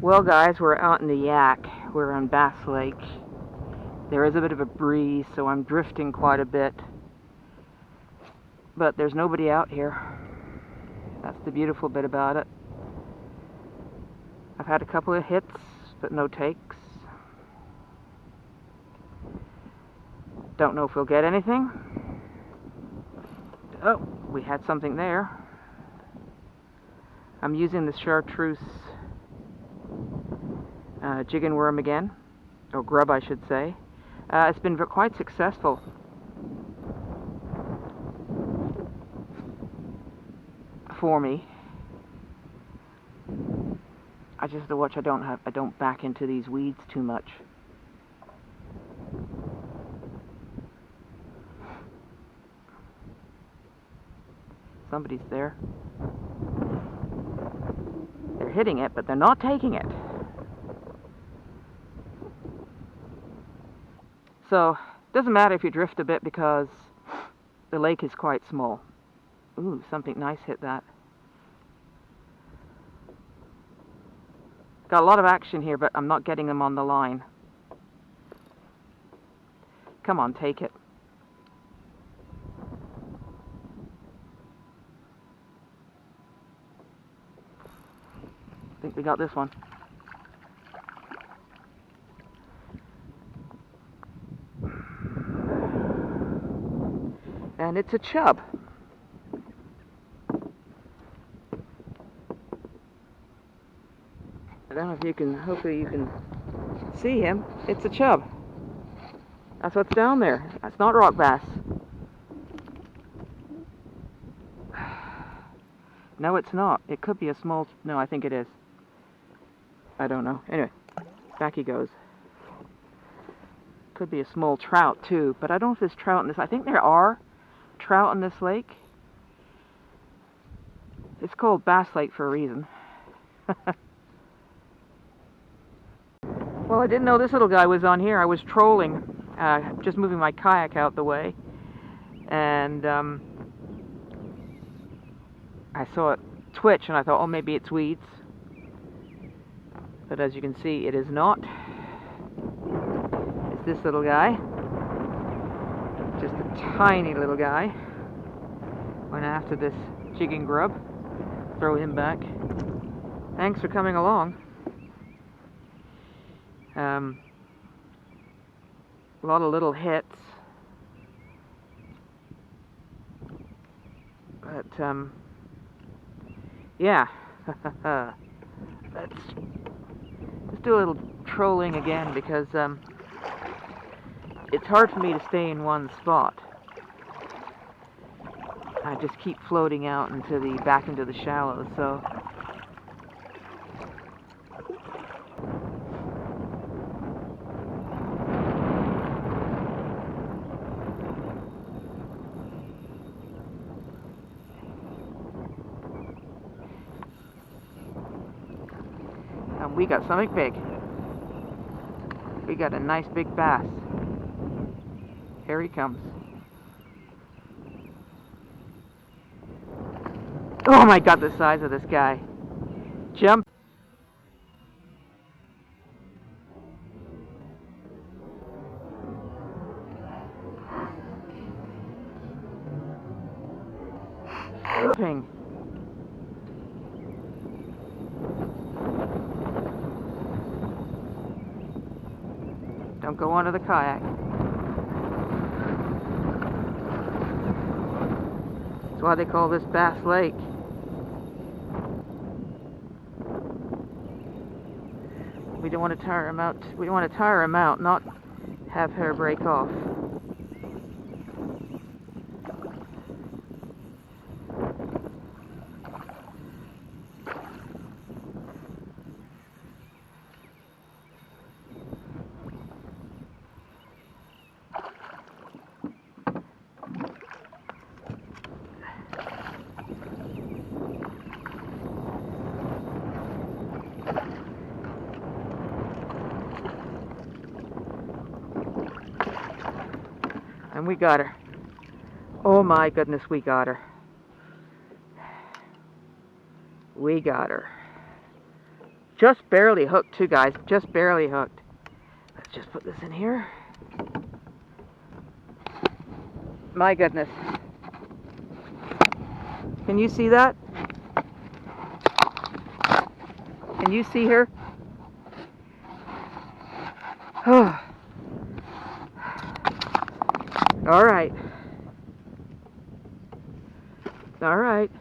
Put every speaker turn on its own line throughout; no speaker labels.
Well guys, we're out in the Kayak. We're on Bass Lake. There is a bit of a breeze, so I'm drifting quite a bit. But there's nobody out here. That's the beautiful bit about it. I've had a couple of hits, but no takes. Don't know if we'll get anything. Oh, we had something there. I'm using the chartreuse jig and worm again, or grub I should say. It's been quite successful. For me. I just have to watch I don't back into these weeds too much. Somebody's there. They're hitting it, but they're not taking it. So, it doesn't matter if you drift a bit because the lake is quite small. Ooh, something nice hit that. Got a lot of action here, but I'm not getting them on the line. Come on, take it. I think we got this one. And it's a chub. I don't know if you can, hopefully you can see him. It's a chub. That's what's down there. That's not rock bass. No, it's not. It could be a small, no, I think it is. I don't know. Anyway, back he goes. Could be a small trout too, but I don't know if there's trout in this. I think there are trout in this lake. It's called Bass Lake for a reason. Well, I didn't know this little guy was on here. I was trolling, just moving my kayak out the way, and I saw it twitch, and I thought, oh, maybe it's weeds. But as you can see, it is not. It's this little guy. Just a tiny little guy. Went after this jig and grub. Throw him back. Thanks for coming along. A lot of little hits. But, yeah. Let's just do a little trolling again because, it's hard for me to stay in one spot. I just keep floating out into the back into the shallows, so and we got something big. We got a nice big bass. Here he comes. Oh my God, the size of this guy. Jump. Jumping. Don't go onto the kayak. That's why they call this Bass Lake. We don't want to tire him out. We want to tire him out, not have her break off. And we got her. Oh my goodness, we got her. We got her. Just barely hooked too, guys. Just barely hooked. Let's just put this in here. My goodness. Can you see that? Can you see her? Oh. All right. All right.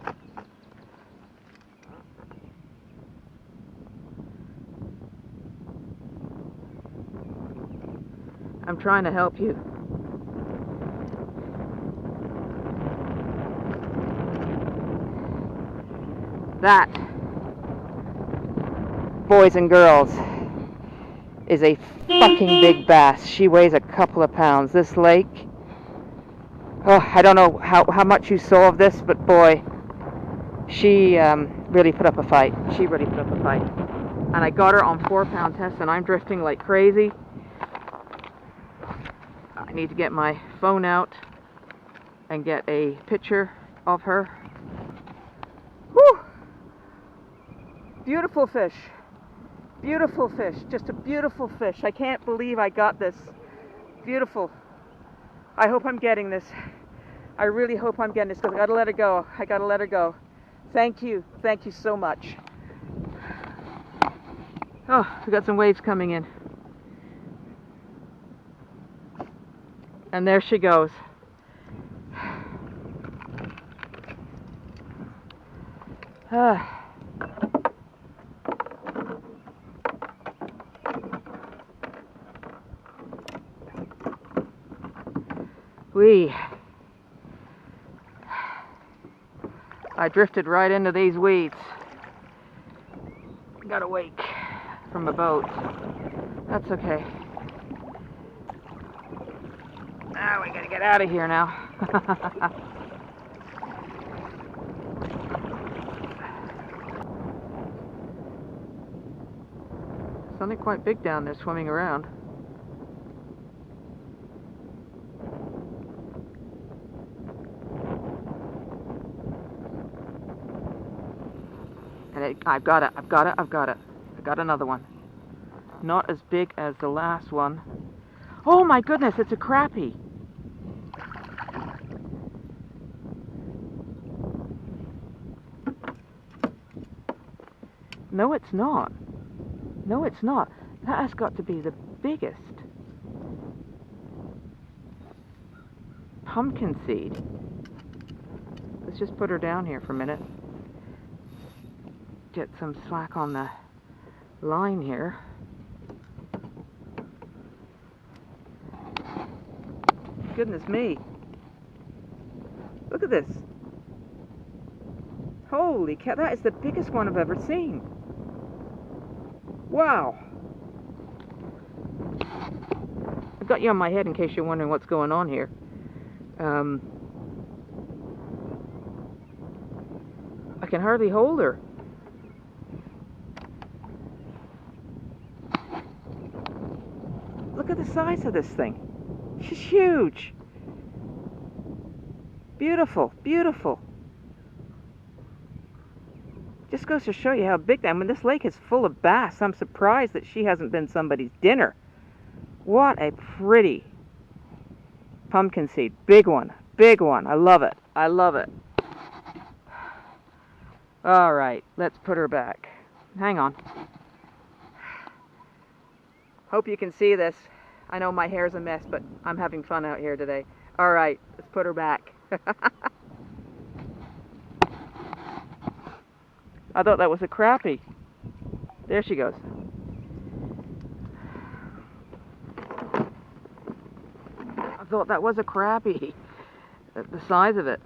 I'm trying to help you. That, boys and girls, is a fucking big bass. She weighs a couple of pounds. This lake, oh, I don't know how much you saw of this, but boy, she really put up a fight. She really put up a fight. And I got her on 4-pound test, and I'm drifting like crazy. I need to get my phone out and get a picture of her. Whew! Beautiful fish. Beautiful fish. Just a beautiful fish. I can't believe I got this. Beautiful. I hope I'm getting this. I really hope I'm getting this, because I gotta let her go. I gotta let her go. Thank you. Thank you so much. Oh, we got some waves coming in. And there she goes. I drifted right into these weeds. Got a wake from a boat. That's okay. Now we gotta get out of here now. Something quite big down there swimming around. And I've got it. I got another one. Not as big as the last one. Oh my goodness, it's a crappie. No, it's not. No, it's not. That has got to be the biggest. Pumpkin seed. Let's just put her down here for a minute. Get some slack on the line here. Goodness me. Look at this. Holy cow, that is the biggest one I've ever seen. Wow. I've got you on my head in case you're wondering what's going on here. I can hardly hold her. Look at the size of this thing. She's huge. Beautiful, beautiful. Just goes to show you how big that. I mean, this lake is full of bass. I'm surprised that she hasn't been somebody's dinner. What a pretty pumpkin seed. Big one, big one. I love it. I love it. All right, let's put her back. Hang on. Hope you can see this. I know my hair's a mess, but I'm having fun out here today. All right, let's put her back. I thought that was a crappie. There she goes. I thought that was a crappie. The size of it.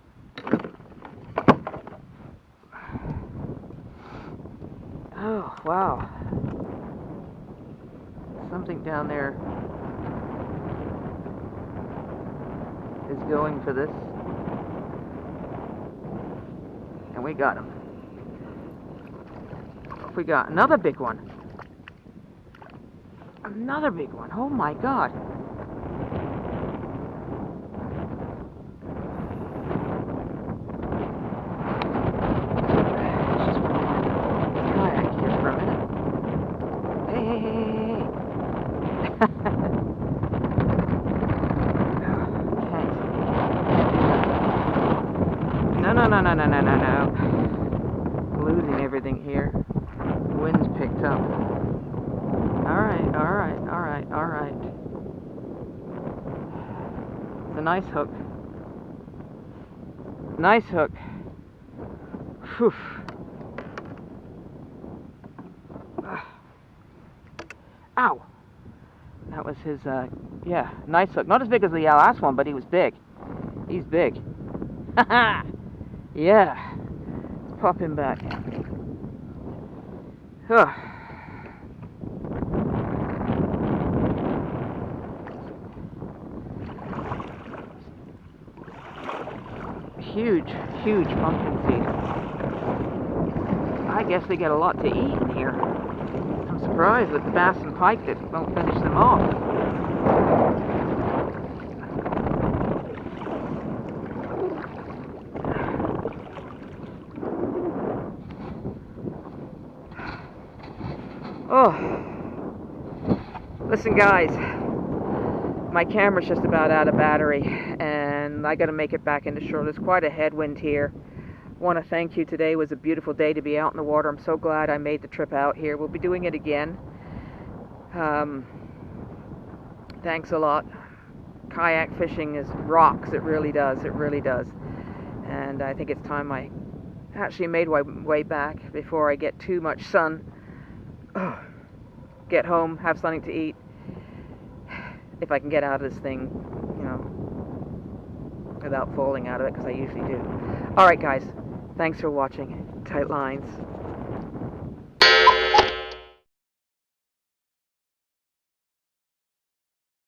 Oh, wow. Something down there is going for this. And we got him. We got another big one. Another big one. Oh my God. Just put my kayak here for a minute. Hey, hey, hey, hey, hey. Okay. No, no, no, no, no, no, no, no. Losing everything here. Wind's picked up. Alright, alright, alright, alright. It's a nice hook. Nice hook. Whew. Ow! That was his, yeah, nice hook. Not as big as the last one, but he was big. He's big. Haha! Yeah. Let's pop him back. Huh. Huge, huge pumpkin seed. I guess they get a lot to eat in here. I'm surprised with the bass and pike that won't finish them off. Oh, listen guys, my camera's just about out of battery and I gotta make it back into shore. There's quite a headwind here. I want to thank you. Today was a beautiful day to be out in the water. I'm so glad I made the trip out here. We'll be doing it again. Thanks a lot. Kayak fishing is rocks. It really does. It really does. And I think it's time I actually made my way back before I get too much sun. Oh, get home, have something to eat. If I can get out of this thing, you know, without falling out of it, because I usually do. Alright guys, thanks for watching. Tight lines.